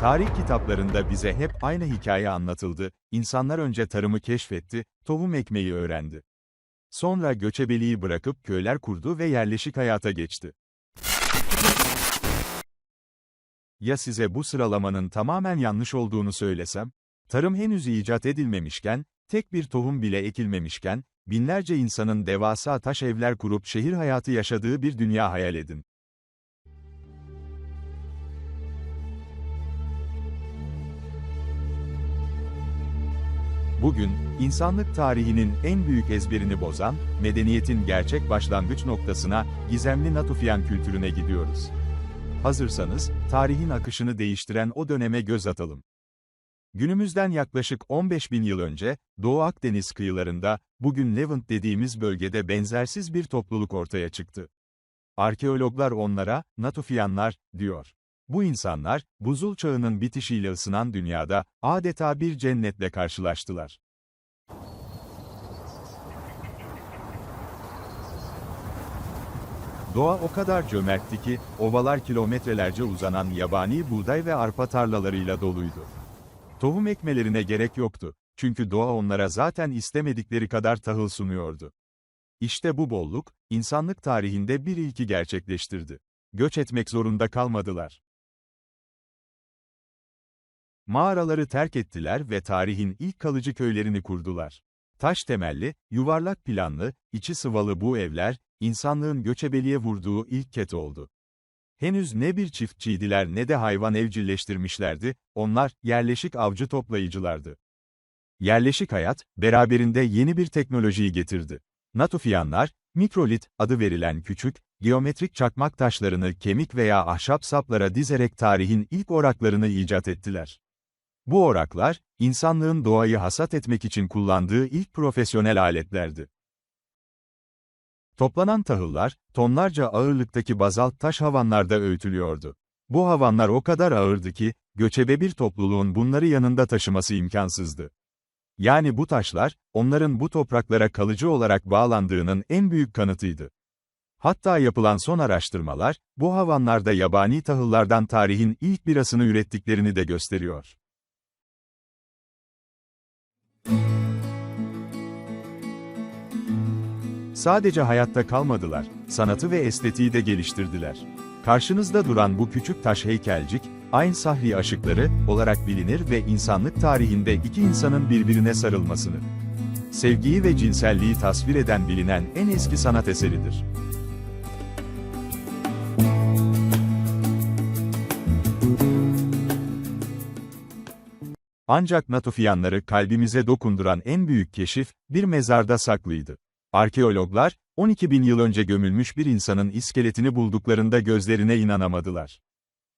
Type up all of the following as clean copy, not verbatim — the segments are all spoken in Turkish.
Tarih kitaplarında bize hep aynı hikaye anlatıldı. İnsanlar önce tarımı keşfetti, tohum ekmeği öğrendi. Sonra göçebeliği bırakıp köyler kurdu ve yerleşik hayata geçti. Ya size bu sıralamanın tamamen yanlış olduğunu söylesem? Tarım henüz icat edilmemişken, tek bir tohum bile ekilmemişken, binlerce insanın devasa taş evler kurup şehir hayatı yaşadığı bir dünya hayal edin. Bugün, insanlık tarihinin en büyük ezberini bozan, medeniyetin gerçek başlangıç noktasına, gizemli Natufian kültürüne gidiyoruz. Hazırsanız, tarihin akışını değiştiren o döneme göz atalım. Günümüzden yaklaşık 15.000 yıl önce, Doğu Akdeniz kıyılarında, bugün Levant dediğimiz bölgede benzersiz bir topluluk ortaya çıktı. Arkeologlar onlara, Natufianlar, diyor. Bu insanlar, buzul çağının bitişiyle ısınan dünyada, adeta bir cennetle karşılaştılar. Doğa o kadar cömertti ki, ovalar kilometrelerce uzanan yabani buğday ve arpa tarlalarıyla doluydu. Tohum ekmelerine gerek yoktu, çünkü doğa onlara zaten istemedikleri kadar tahıl sunuyordu. İşte bu bolluk, insanlık tarihinde bir ilki gerçekleştirdi. Göç etmek zorunda kalmadılar. Mağaraları terk ettiler ve tarihin ilk kalıcı köylerini kurdular. Taş temelli, yuvarlak planlı, içi sıvalı bu evler, insanlığın göçebeliğe vurduğu ilk ket oldu. Henüz ne bir çiftçiydiler ne de hayvan evcilleştirmişlerdi, onlar, yerleşik avcı toplayıcılardı. Yerleşik hayat, beraberinde yeni bir teknolojiyi getirdi. Natufianlar, mikrolit adı verilen küçük, geometrik çakmak taşlarını kemik veya ahşap saplara dizerek tarihin ilk oraklarını icat ettiler. Bu oraklar, insanlığın doğayı hasat etmek için kullandığı ilk profesyonel aletlerdi. Toplanan tahıllar, tonlarca ağırlıktaki bazalt taş havanlarda öğütülüyordu. Bu havanlar o kadar ağırdı ki, göçebe bir topluluğun bunları yanında taşıması imkansızdı. Yani bu taşlar, onların bu topraklara kalıcı olarak bağlandığının en büyük kanıtıydı. Hatta yapılan son araştırmalar, bu havanlarda yabani tahıllardan tarihin ilk birasını ürettiklerini de gösteriyor. Sadece hayatta kalmadılar, sanatı ve estetiği de geliştirdiler. Karşınızda duran bu küçük taş heykelcik, Ayn Sahri aşıkları olarak bilinir ve insanlık tarihinde iki insanın birbirine sarılmasını, sevgiyi ve cinselliği tasvir eden bilinen en eski sanat eseridir. Ancak Natufianları kalbimize dokunduran en büyük keşif, bir mezarda saklıydı. Arkeologlar, 12.000 yıl önce gömülmüş bir insanın iskeletini bulduklarında gözlerine inanamadılar.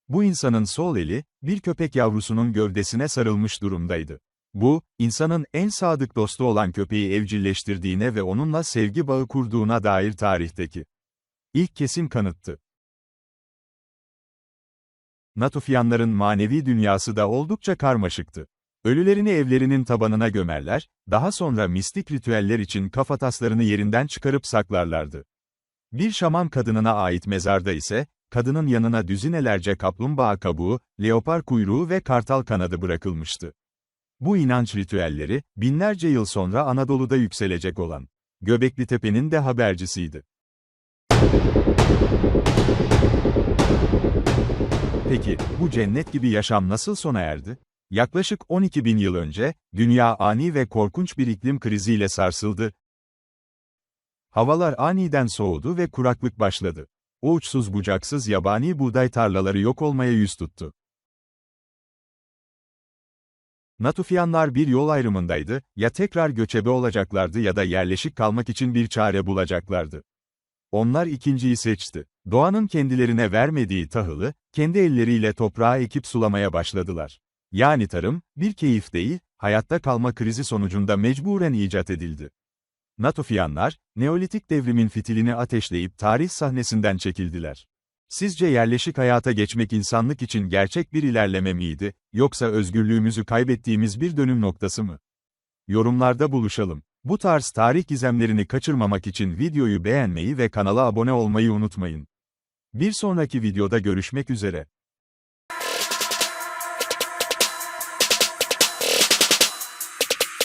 Bu insanın sol eli, bir köpek yavrusunun gövdesine sarılmış durumdaydı. Bu, insanın en sadık dostu olan köpeği evcilleştirdiğine ve onunla sevgi bağı kurduğuna dair tarihteki ilk kesin kanıttı. Natufianların manevi dünyası da oldukça karmaşıktı. Ölülerini evlerinin tabanına gömerler, daha sonra mistik ritüeller için kafataslarını yerinden çıkarıp saklarlardı. Bir şaman kadınına ait mezarda ise, kadının yanına düzinelerce kaplumbağa kabuğu, leopar kuyruğu ve kartal kanadı bırakılmıştı. Bu inanç ritüelleri, binlerce yıl sonra Anadolu'da yükselecek olan Göbekli Tepe'nin de habercisiydi. Peki, bu cennet gibi yaşam nasıl sona erdi? Yaklaşık 12.000 yıl önce, dünya ani ve korkunç bir iklim kriziyle sarsıldı. Havalar aniden soğudu ve kuraklık başladı. O uçsuz bucaksız yabani buğday tarlaları yok olmaya yüz tuttu. Natufianlar bir yol ayrımındaydı, ya tekrar göçebe olacaklardı ya da yerleşik kalmak için bir çare bulacaklardı. Onlar ikinciyi seçti. Doğanın kendilerine vermediği tahılı, kendi elleriyle toprağa ekip sulamaya başladılar. Yani tarım, bir keyif değil, hayatta kalma krizi sonucunda mecburen icat edildi. Natufianlar, Neolitik devrimin fitilini ateşleyip tarih sahnesinden çekildiler. Sizce yerleşik hayata geçmek insanlık için gerçek bir ilerleme miydi, yoksa özgürlüğümüzü kaybettiğimiz bir dönüm noktası mı? Yorumlarda buluşalım. Bu tarz tarih gizemlerini kaçırmamak için videoyu beğenmeyi ve kanala abone olmayı unutmayın. Bir sonraki videoda görüşmek üzere.